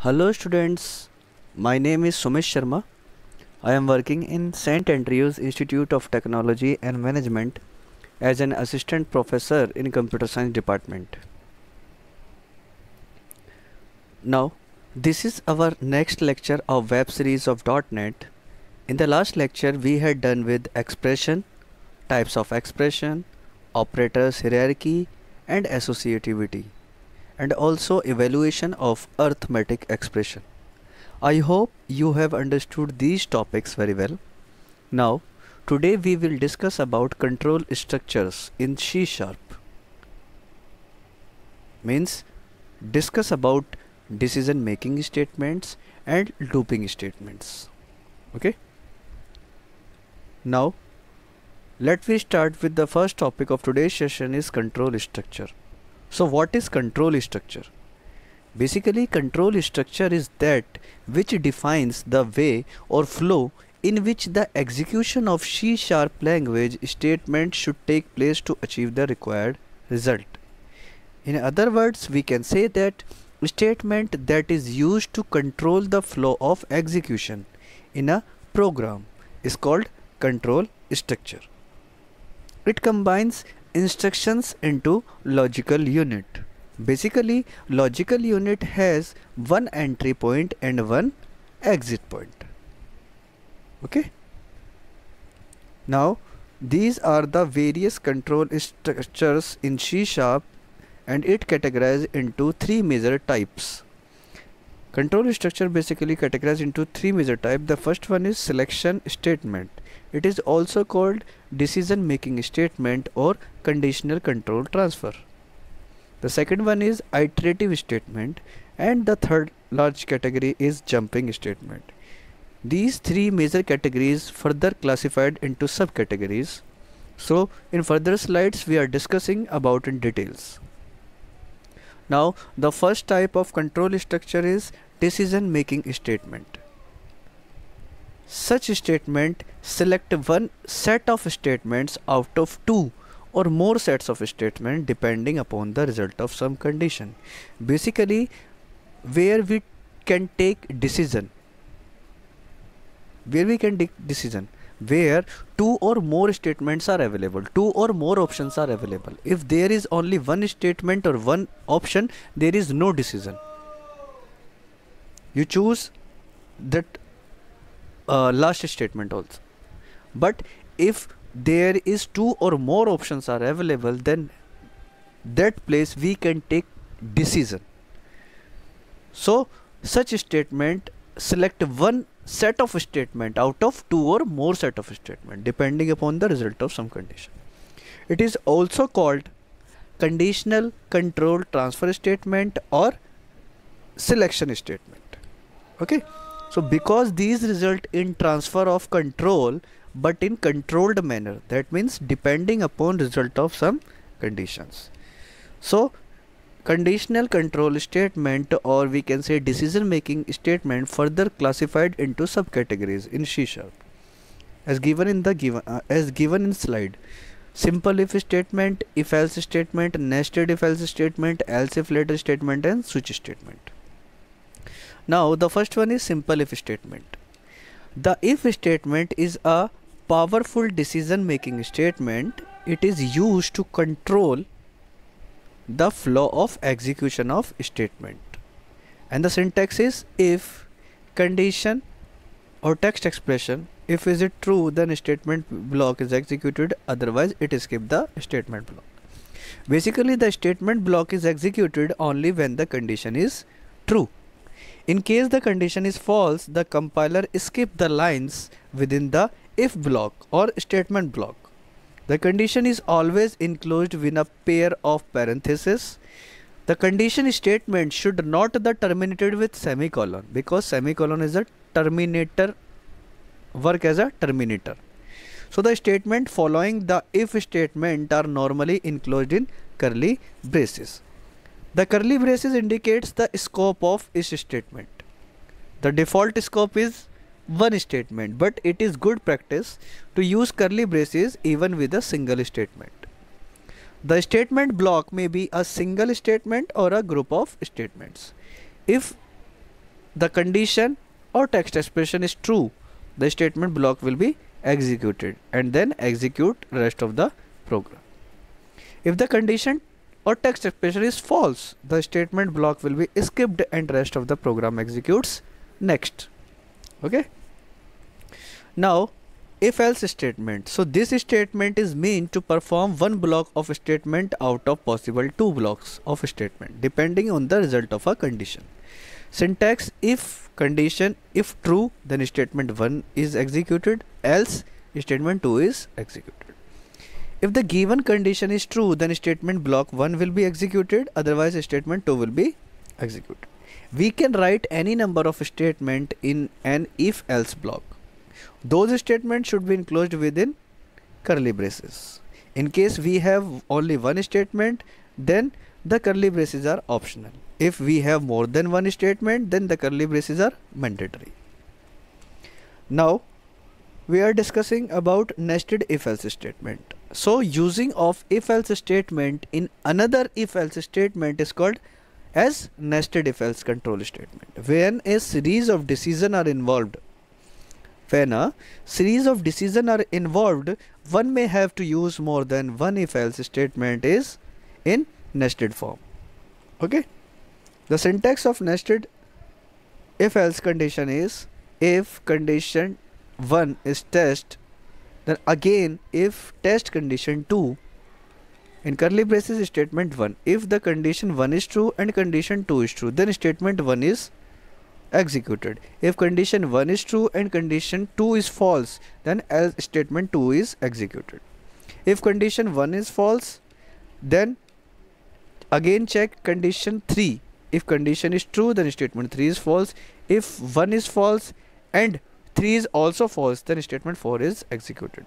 Hello students, my name is Sumesh Sharma. I am working in St. Andrews Institute of Technology and Management as an assistant professor in computer science department. Now, this is our next lecture of web series of .NET. In the last lecture we had done with expression, types of expression, operators hierarchy and associativity, and also evaluation of arithmetic expression. I hope you have understood these topics very well. Now, today we will discuss about control structures in C#. Means discuss about decision making statements and looping statements. Okay. Now, let me start with the first topic of today's session is control structure. So what is control structure? Basically, control structure is that which defines the way or flow in which the execution of C# language statement should take place to achieve the required result. In other words, we can say that statement that is used to control the flow of execution in a program is called control structure. It combines instructions into logical unit. Basically, logical unit has one entry point and one exit point. Okay. Now, these are the various control structures in C# and it categorized into three major types. Control structure basically categorized into three major types. The first one is selection statement. It is also called decision making statement or conditional control transfer. The second one is iterative statement, and the third large category is jumping statement. These three major categories further classified into subcategories. So in further slides we are discussing about in details. Now the first type of control structure is decision making statement. Such statement select one set of statements out of two or more sets of statements depending upon the result of some condition. Basically, where we can take decision, where two or more statements are available, two or more options are available. If there is only one statement or one option, there is no decision. You choose that last statement also. But if there is two or more options are available, then that place we can take decision. So such statement select one set of statement out of two or more set of statement depending upon the result of some condition. It is also called conditional control transfer statement or selection statement. Okay. So because these result in transfer of control but in controlled manner, that means depending upon result of some conditions. So conditional control statement, or we can say decision making statement, further classified into subcategories in C#, as given in slide. Simple if statement, if else statement, nested if else statement, else if later statement, and switch statement. Now the first one is simple if statement. The if statement is a powerful decision making statement. It is used to control the flow of execution of statement, and the syntax is if condition or text expression. If is it true, then statement block is executed, otherwise it skip the statement block. Basically the statement block is executed only when the condition is true. In case the condition is false, the compiler skip the lines within the if block or statement block. The condition is always enclosed within a pair of parentheses. The condition statement should not be terminated with semicolon, because semicolon is a terminator, work as a terminator. So the statement following the if statement are normally enclosed in curly braces. The curly braces indicates the scope of each statement. The default scope is one statement, but it is good practice to use curly braces even with a single statement. The statement block may be a single statement or a group of statements. If the condition or text expression is true, the statement block will be executed and then execute rest of the program. If the condition or text expression is false, the statement block will be skipped and rest of the program executes next. Okay. Now if else statement. So this statement is meant to perform one block of statement out of possible two blocks of statement depending on the result of a condition. Syntax: if condition, if true, then statement 1 is executed, else statement 2 is executed. If the given condition is true, then statement block 1 will be executed, otherwise statement 2 will be executed. We can write any number of statement in an if else block. Those statements should be enclosed within curly braces. In case we have only one statement, then the curly braces are optional. If we have more than one statement, then the curly braces are mandatory. Now we are discussing about nested if else statement. So using of if else statement in another if else statement is called as nested if else control statement. When a series of decisions are involved, one may have to use more than one if else statement is in nested form. Okay. The syntax of nested if else condition is: if condition 1 is test, then again if test condition 2, in curly braces statement 1. If the condition 1 is true and condition 2 is true, then statement 1 is executed. If condition 1 is true and condition 2 is false, then else statement 2 is executed. If condition 1 is false, then again check condition 3. If condition is true, then statement 3 is false. If 1 is false and 3 is also false, then statement 4 is executed.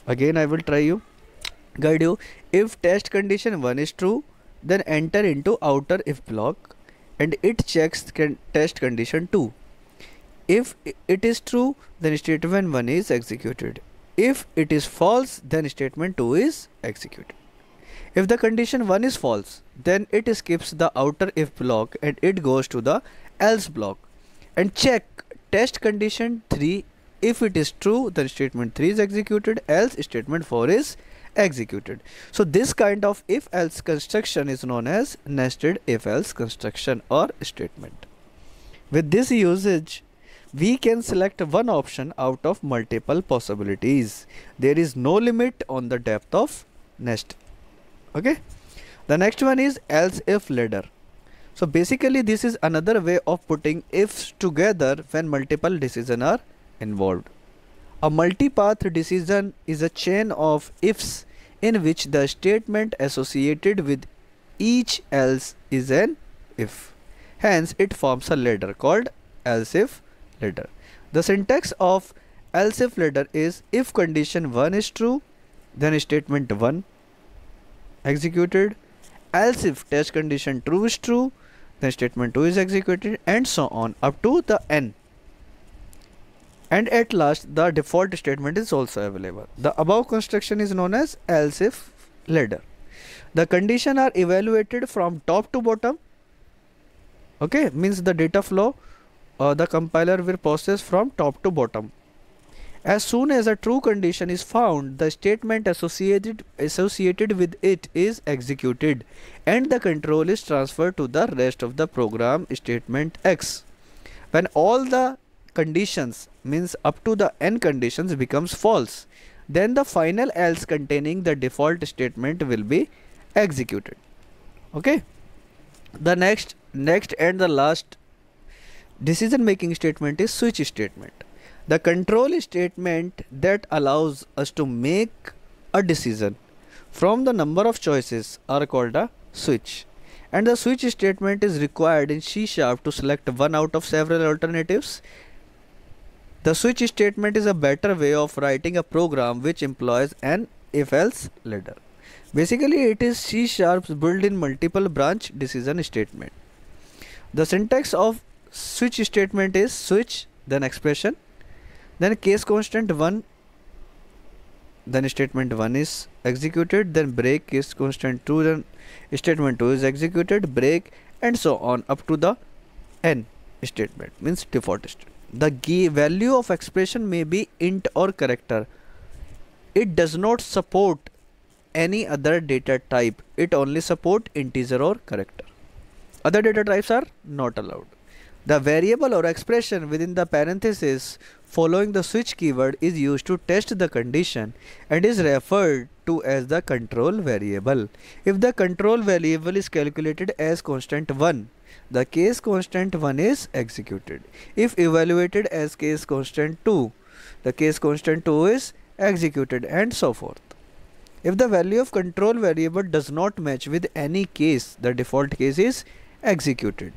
Again I will guide you. If test condition 1 is true, then enter into outer if block and it checks test condition 2. If it is true, then statement 1 is executed. If it is false, then statement 2 is executed. If the condition 1 is false, then it skips the outer if block and it goes to the else block and check test condition 3. If it is true, then statement 3 is executed, else statement 4 is executed. So this kind of if else construction is known as nested if else construction or statement. With this usage, we can select one option out of multiple possibilities. There is no limit on the depth of nest. Okay. The next one is else if ladder. So basically this is another way of putting ifs together when multiple decisions are involved. A multipath decision is a chain of ifs in which the statement associated with each else is an if. Hence it forms a ladder called else if ladder. The syntax of else if ladder is: if condition 1 is true, then statement 1 executed, else if test condition 2 is true, then statement 2 is executed, and so on up to the n. And at last the default statement is also available. The above construction is known as else if ladder. The conditions are evaluated from top to bottom. Okay, means the data flow the compiler will process from top to bottom. As soon as a true condition is found, the statement associated with it is executed and the control is transferred to the rest of the program, statement X. When all the conditions, means up to the n conditions, becomes false, then the final else containing the default statement will be executed. Okay. The next and the last decision making statement is switch statement. The control statement that allows us to make a decision from the number of choices are called a switch. And the switch statement is required in C# to select one out of several alternatives. The switch statement is a better way of writing a program which employs an if-else ladder. Basically it is C#'s built-in multiple branch decision statement. The syntax of switch statement is switch, then expression, then case constant 1, then statement 1 is executed, then break case constant 2, then statement 2 is executed, break, and so on up to the n statement, means default statement. The value of expression may be int or character. It does not support any other data type. It only support integer or character. Other data types are not allowed. The variable or expression within the parenthesis following the switch keyword is used to test the condition and is referred to as the control variable. If the control variable is calculated as constant 1, the case constant 1 is executed. If evaluated as case constant 2, the case constant 2 is executed, and so forth. If the value of control variable does not match with any case, the default case is executed,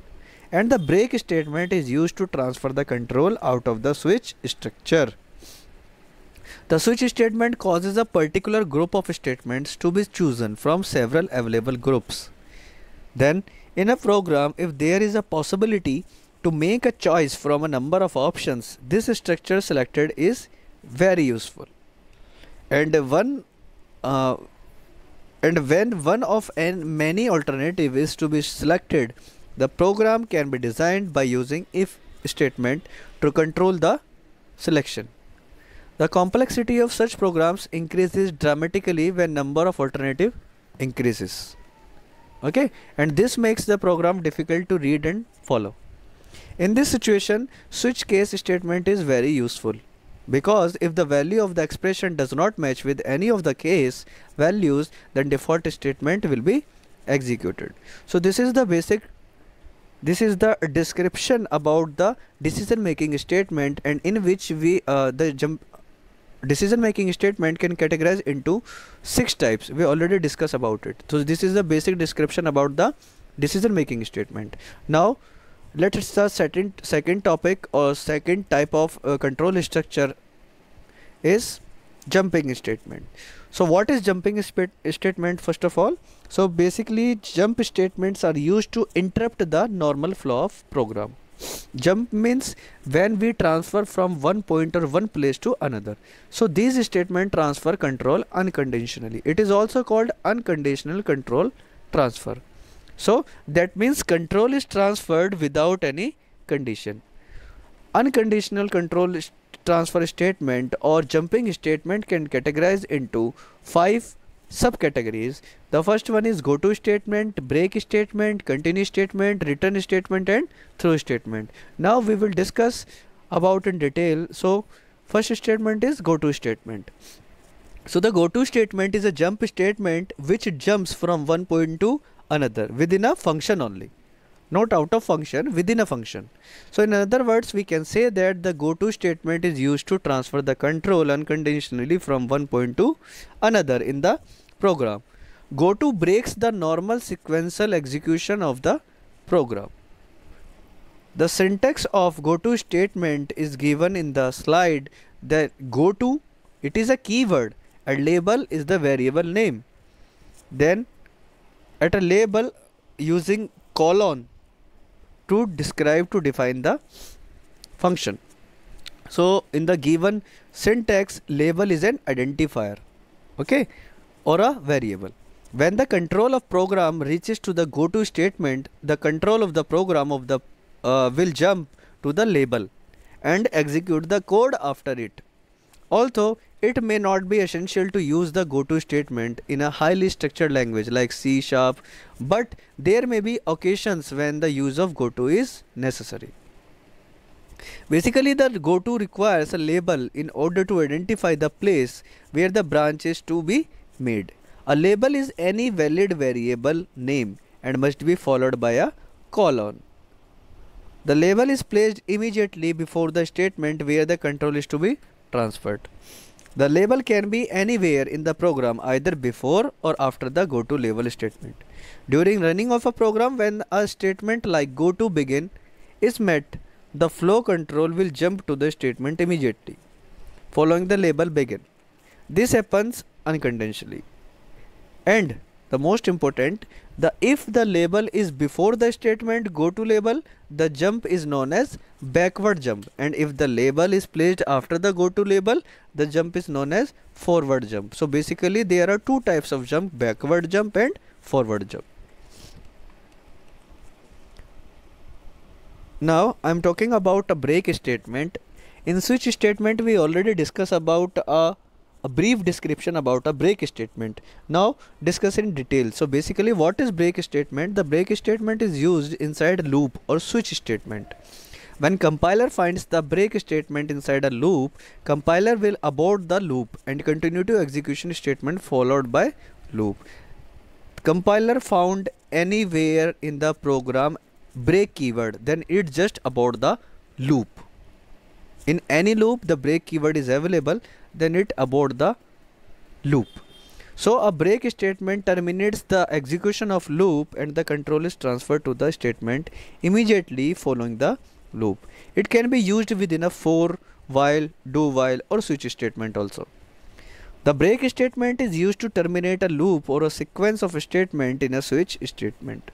and the break statement is used to transfer the control out of the switch structure. The switch statement causes a particular group of statements to be chosen from several available groups. Then, in a program, if there is a possibility to make a choice from a number of options, this structure selected is very useful. And when one of many alternatives is to be selected, the program can be designed by using if statement to control the selection. The complexity of such programs increases dramatically when number of alternative increases. Okay, and this makes the program difficult to read and follow. In this situation, switch case statement is very useful, because if the value of the expression does not match with any of the case values, then default statement will be executed. So this is the description about the decision making statement, and in which we decision making statement can categorize into 6 types. We already discussed about it. So this is the basic description about the decision making statement. Now let's start second topic, or second type of control structure is jumping statement. So what is jumping statement first of all? So basically jump statements are used to interrupt the normal flow of program. Jump means when we transfer from one point or one place to another. So these statements transfer control unconditionally. It is also called unconditional control transfer. So that means control is transferred without any condition. Unconditional control transfer statement or jumping statement can categorize into 5 subcategories. The first one is go to statement, break statement, continue statement, return statement, and throw statement. Now we will discuss about in detail. So first statement is go to statement. So the go to statement is a jump statement which jumps from one point to another within a function only, not out of function, within a function. So in other words, we can say that the go to statement is used to transfer the control unconditionally from one point to another in the program. Go to breaks the normal sequential execution of the program. The syntax of go to statement is given in the slide. That go to, it is a keyword, and label is the variable name. Then at a label using colon to define the function. So in the given syntax, label is an identifier, okay, or a variable. When the control of program reaches to the go to statement, the control of the program of the will jump to the label and execute the code after it. Although it may not be essential to use the go to statement in a highly structured language like C#, but there may be occasions when the use of go to is necessary. Basically, the go to requires a label in order to identify the place where the branch is to be made. A label is any valid variable name and must be followed by a colon. The label is placed immediately before the statement where the control is to be transferred. The label can be anywhere in the program, either before or after the go to label statement. During running of a program, when a statement like go to begin is met, the flow control will jump to the statement immediately following the label begin. This happens unconditionally. And the most important, if the label is before the statement go to label, the jump is known as backward jump, and if the label is placed after the go to label, the jump is known as forward jump. So basically there are 2 types of jump, backward jump and forward jump. Now I'm talking about a break statement. In switch statement we already discussed about a brief description about a break statement. Now discuss in detail. So basically what is break statement? The break statement is used inside a loop or switch statement. When compiler finds the break statement inside a loop, compiler will abort the loop and continue to execution statement followed by loop. Compiler found anywhere in the program break keyword, then it just abort the loop. In any loop the break keyword is available, then it abort the loop. So a break statement terminates the execution of loop and the control is transferred to the statement immediately following the loop. It can be used within a for, while, do while or switch statement also. The break statement is used to terminate a loop or a sequence of statement in a switch statement.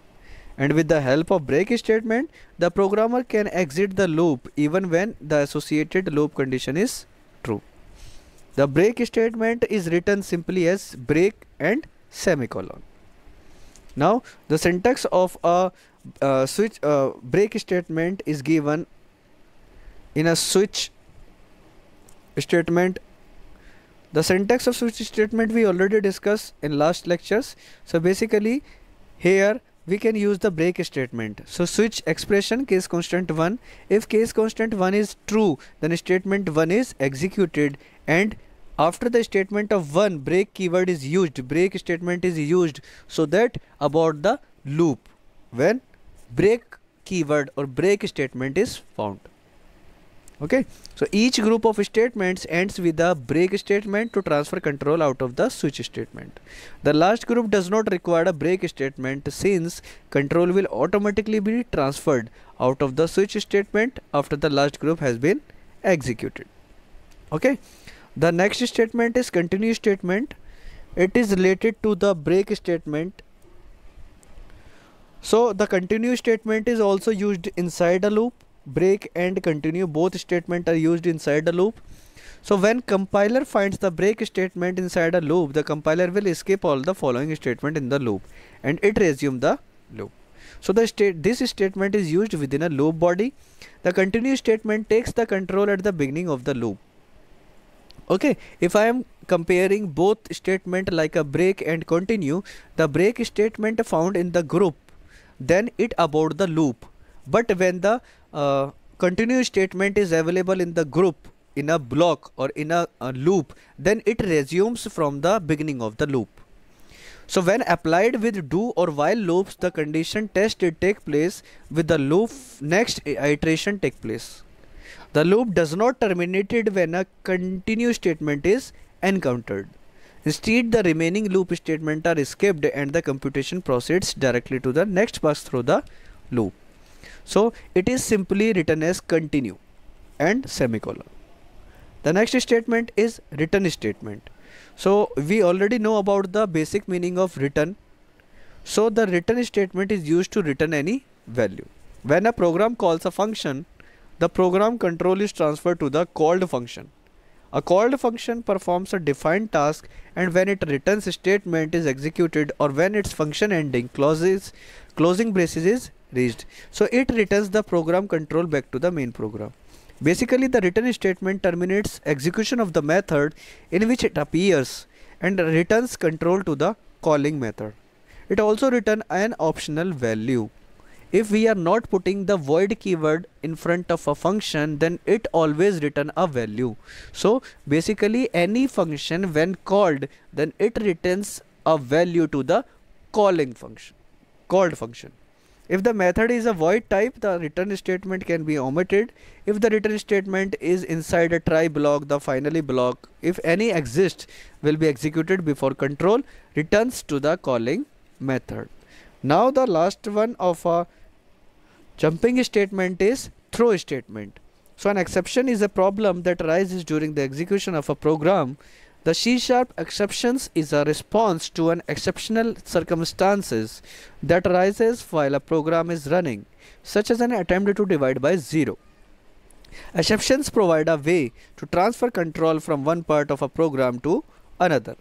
And with the help of break statement, the programmer can exit the loop even when the associated loop condition is true. The break statement is written simply as break and semicolon. Now the syntax of a switch break statement is given in a switch statement. The syntax of switch statement we already discussed in last lectures. So basically here we can use the break statement. So switch expression case constant 1. If case constant 1 is true, then statement 1 is executed, and after the statement of 1 break keyword is used, break statement is used, so that about the loop when break keyword or break statement is found. Okay, so each group of statements ends with a break statement to transfer control out of the switch statement. The last group does not require a break statement since control will automatically be transferred out of the switch statement after the last group has been executed. Okay, the next statement is continue statement. It is related to the break statement. So the continue statement is also used inside a loop. Break and continue both statements are used inside a loop. So when compiler finds the break statement inside a loop, the compiler will skip all the following statement in the loop and it resume the loop. So this statement is used within a loop body. The continue statement takes the control at the beginning of the loop. Okay, if I am comparing both statement like a break and continue, the break statement found in the group, then it abort the loop. But when the continue statement is available in the group, in a block or in a loop, then it resumes from the beginning of the loop. So when applied with do or while loops, the condition tested take place with the loop next iteration take place. The loop does not terminate when a continue statement is encountered. Instead, the remaining loop statements are skipped and the computation proceeds directly to the next pass through the loop. So it is simply written as continue and semicolon. The next statement is return statement. So we already know about the basic meaning of return. So the return statement is used to return any value. When a program calls a function, the program control is transferred to the called function. A called function performs a defined task, and when it returns statement is executed or when its function ending closing braces is reached, so it returns the program control back to the main program. Basically the return statement terminates execution of the method in which it appears and returns control to the calling method. It also returns an optional value. If we are not putting the void keyword in front of a function, then it always return a value. So basically any function when called, then it returns a value to the called function. If the method is a void type, the return statement can be omitted. If the return statement is inside a try block, the finally block, if any exists, will be executed before control returns to the calling method. Now the last one of a jumping statement is throw statement. So an exception is a problem that arises during the execution of a program. The C# exceptions is a response to an exceptional circumstances that arises while a program is running, such as an attempt to divide by 0. Exceptions provide a way to transfer control from one part of a program to another.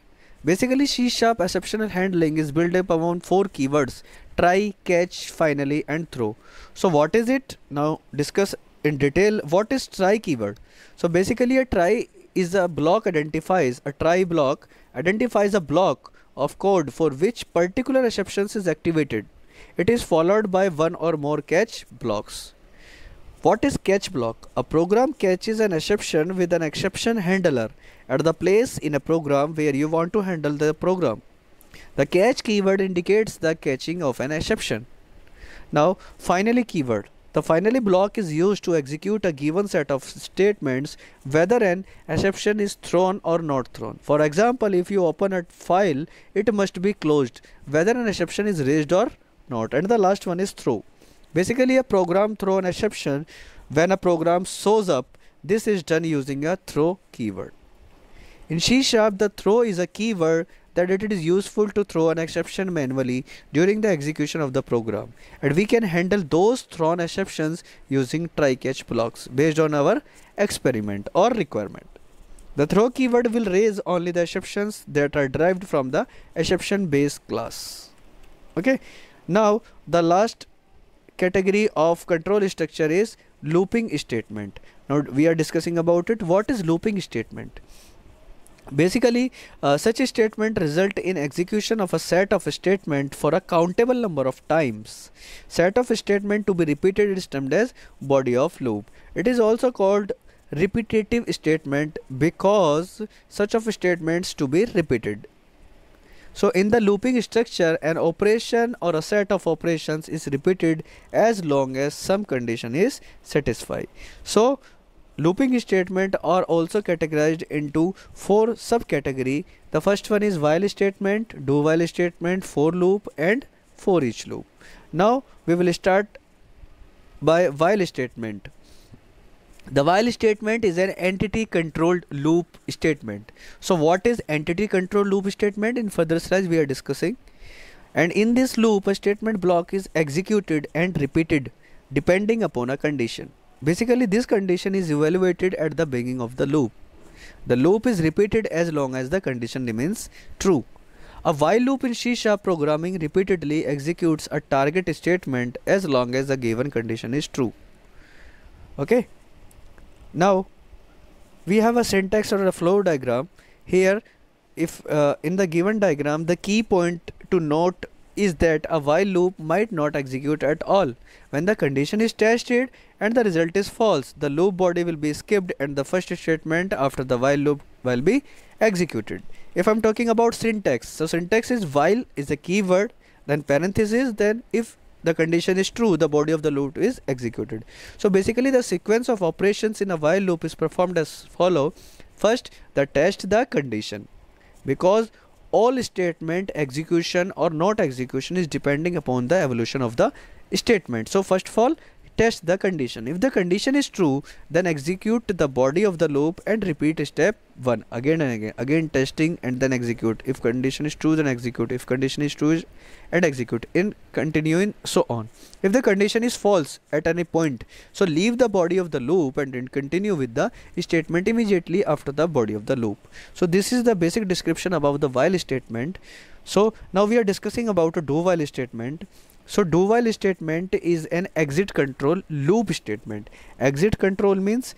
Basically, C# exceptional handling is built up around 4 keywords: try, catch, finally, and throw. So what is it? Now discuss in detail what is try keyword. So basically a try is a block a try block identifies a block of code for which particular exceptions is activated. It is followed by one or more catch blocks. What is catch block? A program catches an exception with an exception handler at the place in a program where you want to handle the program. The catch keyword indicates the catching of an exception. Now, finally keyword. The finally block is used to execute a given set of statements whether an exception is thrown or not thrown. For example, if you open a file, it must be closed whether an exception is raised or not. And the last one is throw. Basically a program throw an exception when a program shows up. This is done using a throw keyword. In C#, the throw is a keyword that it is useful to throw an exception manually during the execution of the program, and we can handle those thrown exceptions using try-catch blocks based on our experiment or requirement. The throw keyword will raise only the exceptions that are derived from the exception base class. Okay, now the last category of control structure is looping statement. Now we are discussing about it. What is looping statement? Basically, such a statement result in execution of a set of statement for a countable number of times. Set of statement to be repeated is termed as body of loop. It is also called repetitive statement because such of statements to be repeated. So in the looping structure, an operation or a set of operations is repeated as long as some condition is satisfied. So looping statement are also categorized into 4 subcategory. The first one is while statement, do while statement, for loop and for each loop. Now we will start by while statement. The while statement is an entity controlled loop statement. So what is entity controlled loop statement? In further slides we are discussing. And in this loop, a statement block is executed and repeated depending upon a condition. Basically this condition is evaluated at the beginning of the loop. The loop is repeated as long as the condition remains true. A while loop in C# programming repeatedly executes a target statement as long as the given condition is true. Okay. Now we have a syntax or a flow diagram. Here if in the given diagram the key point to note is that a while loop might not execute at all. When the condition is tested and the result is false, the loop body will be skipped and the first statement after the while loop will be executed. If I'm talking about syntax, so syntax is while is a keyword, then parenthesis, then if the condition is true, the body of the loop is executed. So basically the sequence of operations in a while loop is performed as follow. First, the test the condition, because all statement execution or not execution is depending upon the evolution of the statement. So first of all, test the condition. If the condition is true, then execute the body of the loop and repeat step 1 again and again testing and then execute. If condition is true, then execute. If condition is true, and execute in continuing so on. If the condition is false at any point, so leave the body of the loop and then continue with the statement immediately after the body of the loop. So this is the basic description about the while statement. So now we are discussing about a do while statement. So do while statement is an exit control loop statement. Exit control means,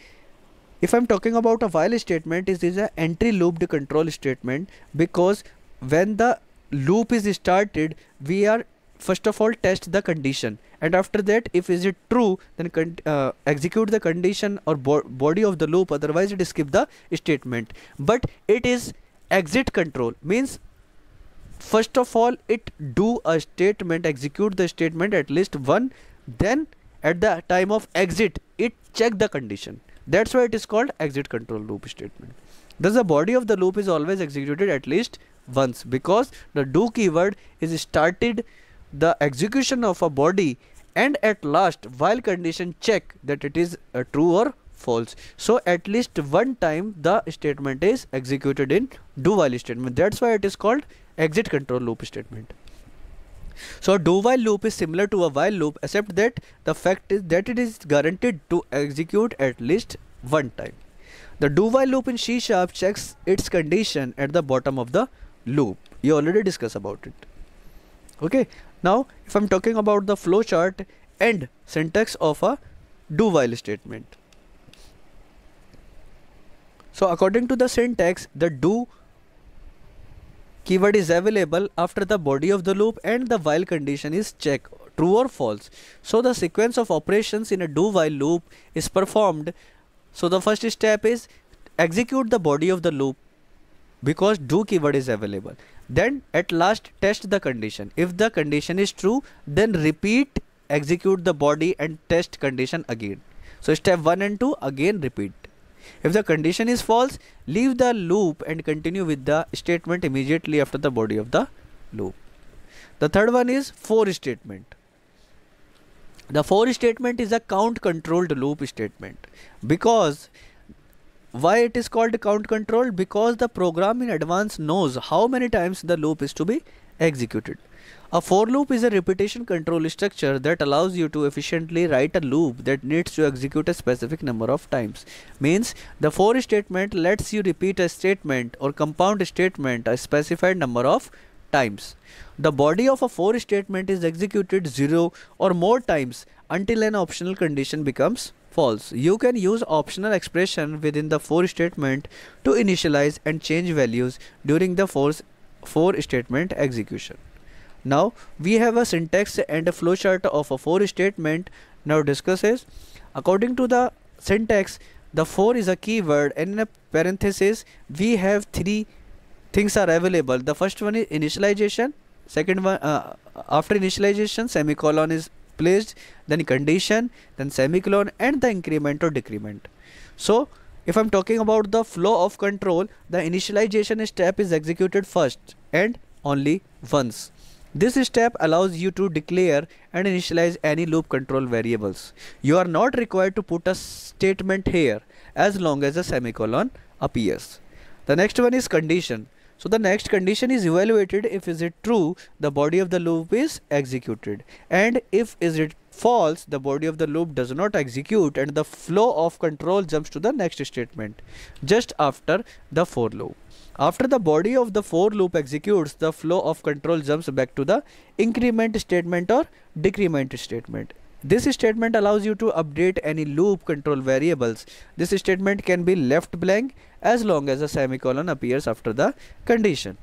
if I'm talking about a while statement, it is an entry looped control statement, because when the loop is started, we are first of all test the condition, and after that if is it true, then execute the condition or body of the loop, otherwise it skip the statement. But it is exit control means first of all it do a statement, execute the statement at least one, then at the time of exit it check the condition. That's why it is called exit control loop statement. Thus the body of the loop is always executed at least once, because the do keyword is started the execution of a body, and at last while condition check that it is true or false. So at least one time the statement is executed in do while statement. That's why it is called exit control loop statement. So do while loop is similar to a while loop, except that the fact is that it is guaranteed to execute at least one time. The do while loop in C# checks its condition at the bottom of the loop. You already discussed about it. Okay. Now if I'm talking about the flow chart and syntax of a do while statement. So according to the syntax, the do keyword is available after the body of the loop and the while condition is check true or false. So the sequence of operations in a do while loop is performed. So the first step is execute the body of the loop because do keyword is available. Then at last test the condition. If the condition is true, then repeat execute the body and test condition again. So step 1 and 2 again repeat. If the condition is false, leave the loop and continue with the statement immediately after the body of the loop. The third one is for statement. The for statement is a count controlled loop statement. Because why it is called count controlled? Because the program in advance knows how many times the loop is to be executed. A for loop is a repetition control structure that allows you to efficiently write a loop that needs to execute a specific number of times. Means the for statement lets you repeat a statement or compound statement a specified number of times. The body of a for statement is executed 0 or more times until an optional condition becomes false. You can use optional expression within the for statement to initialize and change values during the for statement execution. Now we have a syntax and a flowchart of a for statement. Now discusses. According to the syntax, the for is a keyword and in a parenthesis we have three things are available. The first one is initialization. Second one after initialization semicolon is placed, then condition, then semicolon and the increment or decrement. So if I'm talking about the flow of control, the initialization step is executed first and only once. This step allows you to declare and initialize any loop control variables. You are not required to put a statement here as long as a semicolon appears. The next one is condition. So the next condition is evaluated. If is it true, the body of the loop is executed, and if is it false, the body of the loop does not execute and the flow of control jumps to the next statement just after the for loop. After the body of the for loop executes, the flow of control jumps back to the increment statement or decrement statement. This statement allows you to update any loop control variables. This statement can be left blank as long as a semicolon appears after the condition.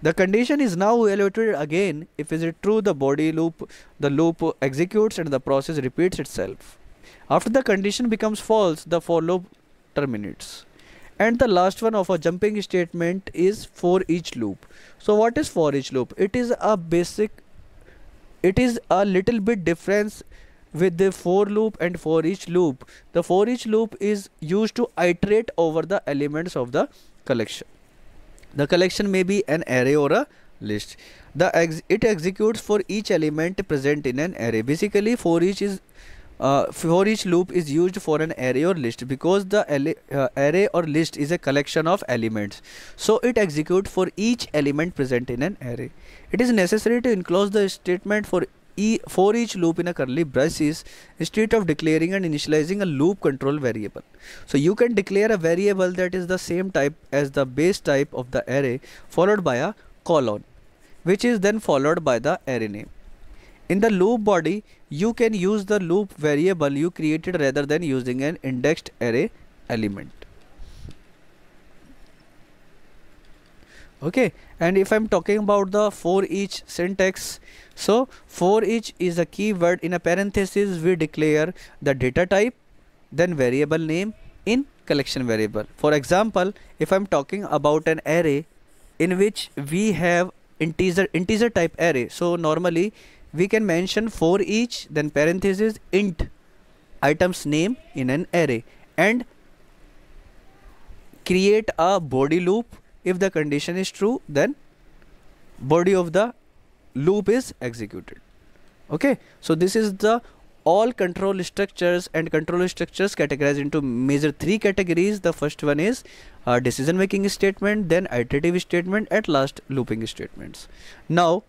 The condition is now evaluated again. If is it true, the loop executes and the process repeats itself. After the condition becomes false, the for loop terminates. And the last one of a jumping statement is for each loop. So what is for each loop? It is a little bit difference with the for loop and for each loop. The for each loop is used to iterate over the elements of the collection. The collection may be an array or a list. It executes for each element present in an array. Basically for each loop is used for an array or list because the array or list is a collection of elements. So it executes for each element present in an array. It is necessary to enclose the statement for each loop in a curly braces instead of declaring and initializing a loop control variable. So you can declare a variable that is the same type as the base type of the array followed by a colon, which is then followed by the array name. In the loop body, you can use the loop variable you created rather than using an indexed array element. Okay, and if I'm talking about the for each syntax, so for each is a keyword. In a parenthesis we declare the data type, then variable name in collection variable. For example, if I'm talking about an array in which we have integer type array, so normally we can mention for each, then parenthesis int items name in an array and create a body loop. If the condition is true, then body of the loop is executed. Okay, so this is the all control structures, and control structures categorized into major three categories. The first one is decision making statement, then iterative statement, at last looping statements. Now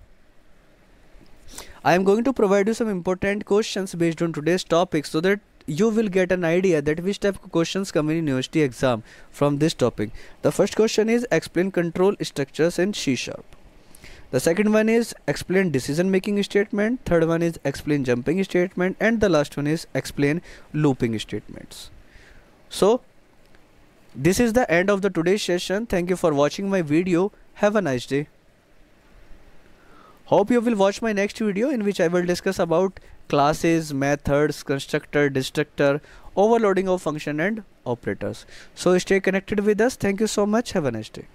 I am going to provide you some important questions based on today's topic so that you will get an idea that which type of questions come in university exam from this topic. The first question is explain control structures in C#. The second one is explain decision making statement, third one is explain jumping statement, and the last one is explain looping statements. So this is the end of the today's session. Thank you for watching my video. Have a nice day. Hope you will watch my next video, in which I will discuss about classes, methods, constructor, destructor, overloading of function and operators. So stay connected with us. Thank you so much. Have a nice day.